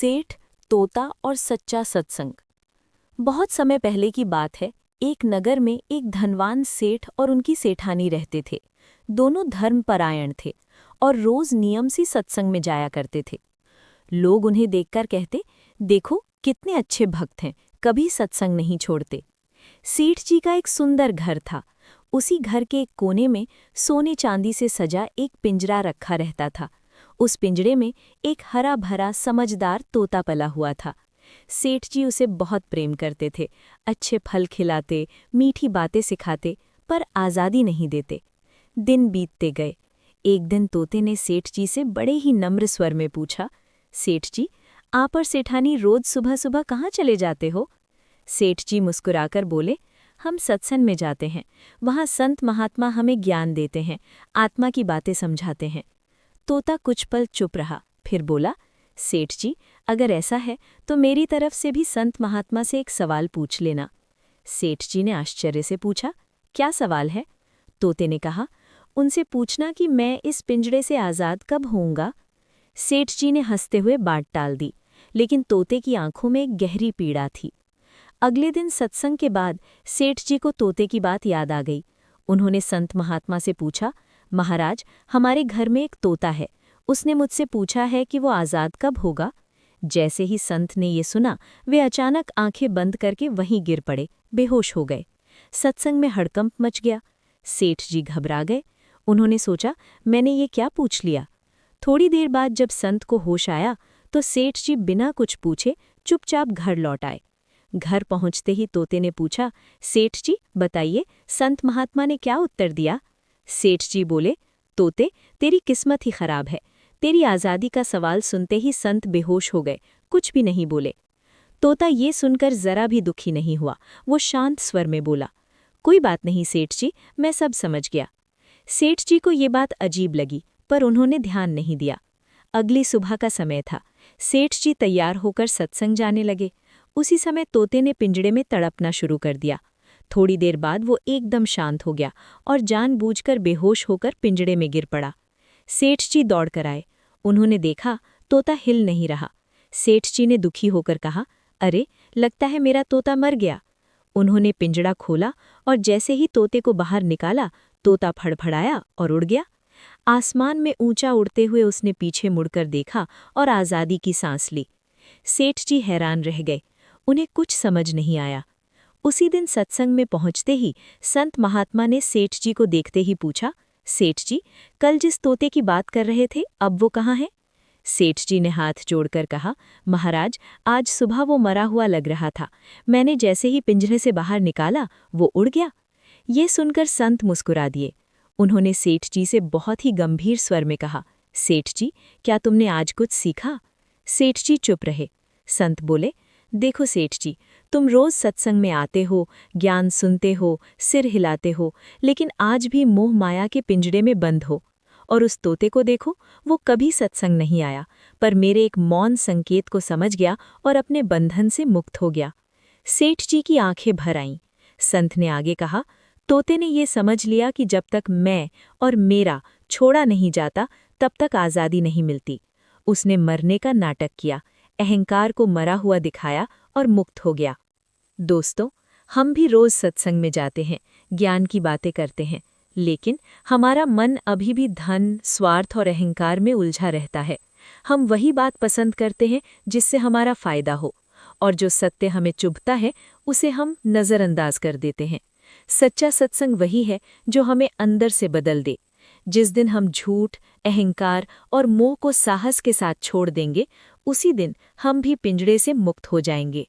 सेठ, तोता और सच्चा सत्संग। बहुत समय पहले की बात है। एक नगर में एक धनवान सेठ और उनकी सेठानी रहते थे। दोनों धर्मपरायण थे और रोज नियम से सत्संग में जाया करते थे। लोग उन्हें देखकर कहते, देखो कितने अच्छे भक्त हैं, कभी सत्संग नहीं छोड़ते। सेठ जी का एक सुंदर घर था। उसी घर के एक कोने में सोने चांदी से सजा एक पिंजरा रखा रहता था। उस पिंजरे में एक हरा भरा समझदार तोता पला हुआ था। सेठ जी उसे बहुत प्रेम करते थे। अच्छे फल खिलाते, मीठी बातें सिखाते, पर आज़ादी नहीं देते। दिन बीतते गए। एक दिन तोते ने सेठ जी से बड़े ही नम्र स्वर में पूछा, सेठ जी, आप और सेठानी रोज सुबह सुबह कहाँ चले जाते हो? सेठ जी मुस्कुराकर बोले, हम सत्संग में जाते हैं। वहाँ संत महात्मा हमें ज्ञान देते हैं, आत्मा की बातें समझाते हैं। तोता कुछ पल चुप रहा, फिर बोला, सेठ जी, अगर ऐसा है तो मेरी तरफ से भी संत महात्मा से एक सवाल पूछ लेना। सेठ जी ने आश्चर्य से पूछा, क्या सवाल है? तोते ने कहा, उनसे पूछना कि मैं इस पिंजरे से आज़ाद कब होऊंगा। सेठ जी ने हंसते हुए बात टाल दी, लेकिन तोते की आंखों में एक गहरी पीड़ा थी। अगले दिन सत्संग के बाद सेठ जी को तोते की बात याद आ गई। उन्होंने संत महात्मा से पूछा, महाराज, हमारे घर में एक तोता है, उसने मुझसे पूछा है कि वो आज़ाद कब होगा। जैसे ही संत ने ये सुना, वे अचानक आंखें बंद करके वहीं गिर पड़े, बेहोश हो गए। सत्संग में हड़कंप मच गया। सेठ जी घबरा गए। उन्होंने सोचा, मैंने ये क्या पूछ लिया। थोड़ी देर बाद जब संत को होश आया तो सेठ जी बिना कुछ पूछे चुपचाप घर लौट आए। घर पहुंचते ही तोते ने पूछा, सेठ जी बताइए, संत महात्मा ने क्या उत्तर दिया? सेठ जी बोले, तोते, तेरी किस्मत ही खराब है। तेरी आज़ादी का सवाल सुनते ही संत बेहोश हो गए, कुछ भी नहीं बोले। तोता ये सुनकर जरा भी दुखी नहीं हुआ। वो शांत स्वर में बोला, कोई बात नहीं सेठ जी, मैं सब समझ गया। सेठ जी को ये बात अजीब लगी, पर उन्होंने ध्यान नहीं दिया। अगली सुबह का समय था। सेठ जी तैयार होकर सत्संग जाने लगे। उसी समय तोते ने पिंजड़े में तड़पना शुरू कर दिया। थोड़ी देर बाद वो एकदम शांत हो गया और जानबूझकर बेहोश होकर पिंजड़े में गिर पड़ा। सेठ जी दौड़कर आए। उन्होंने देखा, तोता हिल नहीं रहा। सेठ जी ने दुखी होकर कहा, अरे, लगता है मेरा तोता मर गया। उन्होंने पिंजड़ा खोला और जैसे ही तोते को बाहर निकाला, तोता फड़फड़ाया और उड़ गया। आसमान में ऊंचा उड़ते हुए उसने पीछे मुड़कर देखा और आज़ादी की सांस ली। सेठ जी हैरान रह गए। उन्हें कुछ समझ नहीं आया। उसी दिन सत्संग में पहुंचते ही संत महात्मा ने सेठ जी को देखते ही पूछा, सेठ जी, कल जिस तोते की बात कर रहे थे, अब वो कहाँ है? सेठ जी ने हाथ जोड़कर कहा, महाराज, आज सुबह वो मरा हुआ लग रहा था। मैंने जैसे ही पिंजरे से बाहर निकाला, वो उड़ गया। ये सुनकर संत मुस्कुरा दिए। उन्होंने सेठ जी से बहुत ही गंभीर स्वर में कहा, सेठ जी, क्या तुमने आज कुछ सीखा? सेठ जी चुप रहे। संत बोले, देखो सेठ जी, तुम रोज सत्संग में आते हो, ज्ञान सुनते हो, सिर हिलाते हो, लेकिन आज भी मोह माया के पिंजड़े में बंद हो। और उस तोते को देखो, वो कभी सत्संग नहीं आया, पर मेरे एक मौन संकेत को समझ गया और अपने बंधन से मुक्त हो गया। सेठ जी की आंखें भर आईं। संत ने आगे कहा, तोते ने ये समझ लिया कि जब तक मैं और मेरा छोड़ा नहीं जाता, तब तक आज़ादी नहीं मिलती। उसने मरने का नाटक किया, अहंकार को मरा हुआ दिखाया और मुक्त हो गया। दोस्तों, हम भी रोज सत्संग में जाते हैं, ज्ञान की बातें करते हैं, लेकिन हमारा मन अभी भी धन, स्वार्थ और अहंकार में उलझा रहता है। हम वही बात पसंद करते हैं जिससे हमारा फायदा हो, और जो सत्य हमें चुभता है उसे हम नज़रअंदाज कर देते हैं। सच्चा सत्संग वही है जो हमें अंदर से बदल दे। जिस दिन हम झूठ, अहंकार और मोह को साहस के साथ छोड़ देंगे, उसी दिन हम भी पिंजड़े से मुक्त हो जाएंगे।